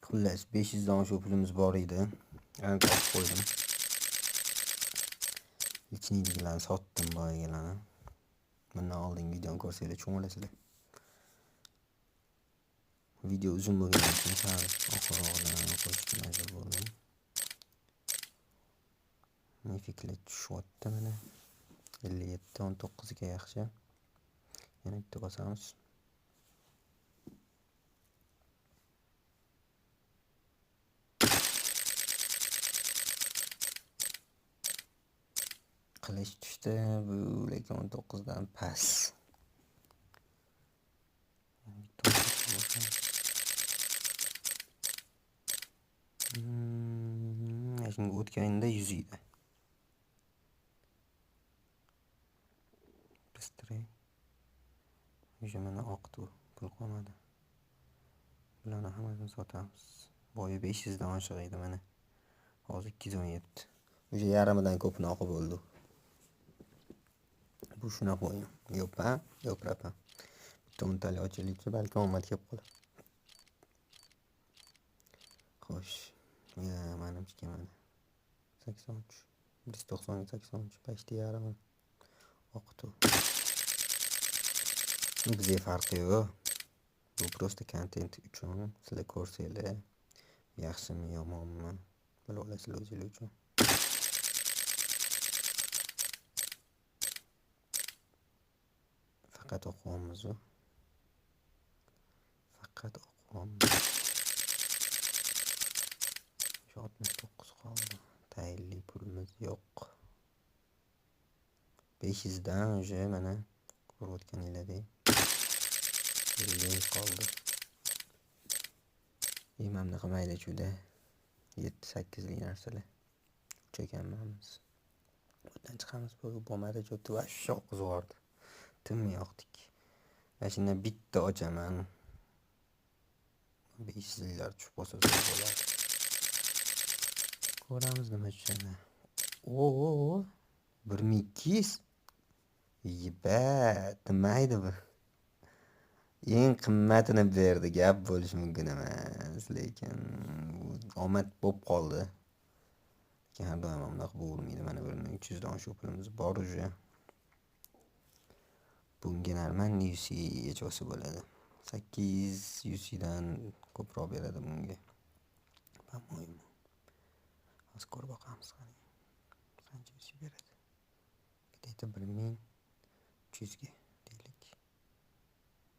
Xullas 500 dan shu pulimiz bor edi. Yana topib qo'ydim. Ichinidagilarni sotdim boyagalarni. Bundan oldingi videoni ko'rsanglar tushunasizlar. Video uzun bo'lgani uchun sal oxirroqdan qo'shishga majbur bo'ldim. Fiklar tushyapti mana. 57 19 ga yaxshi. Yana bitta bosamiz. Qilich tushdi, bu lekin 19 dan past. Shunga o'tganingda 100 edi. Bistray. O'sha mana oqdi, pul qolmadi. Bularni hammasini sotamiz. Boya 500 dan oshiq edi mana. Hozir 217. O'sha yarimidan ko'pini oqib bo'ldi. Bu shunaqa o'yin. Yo'q rapa. Bitta untali ochilibdi, balki omad kelib qolar. Xo'sh. Manimcha mana 83. 190 83 почти yarimi. Oqdi. Bizga farqi yo'q. Bu просто kontent uchun sizlar ko'rsanglar, yaxshimi yomonmi bilib olasizlar o'zinglar uchun. Faqat o'qiyapmiz. Faqat o'qiyapmiz. 69 qoldi. Tayinli pulimiz yo'q. 500 dan o'sha mana ko'rayotganinglardek 50 qoldi. Imamnaqa mayda-chuda 7-8 lik narsalar. Chekanamiz. Bundan chiqamiz, bu bo'lmadi, jo'ti va shoq qo'zg'ordi. Tinmay yoqdik. Mashina bitta ochaman. 500 liklar tushib qolsa bo'ladi. Ko'ramiz nima tushadi. 1200. Yibat, nimaydi bu? Eng qimmatini berdi, gap bo'lishi mumkin emas, lekin omad bo'lib qoldi. Lekin har doim unaqa bo'lmaydi. Mana 1300 dan shu pulimiz bor uje. Bunga narman UC echasi bo'ladi. 8 UC dan ko'proq beradi bunga. Pamoyim. Hozir ko'rib boqamiz qani. Qancha UC beradi? Где-то 1300 ga deylik.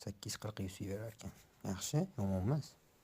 840 UC berar ekan. Yaxshi, yomon emas.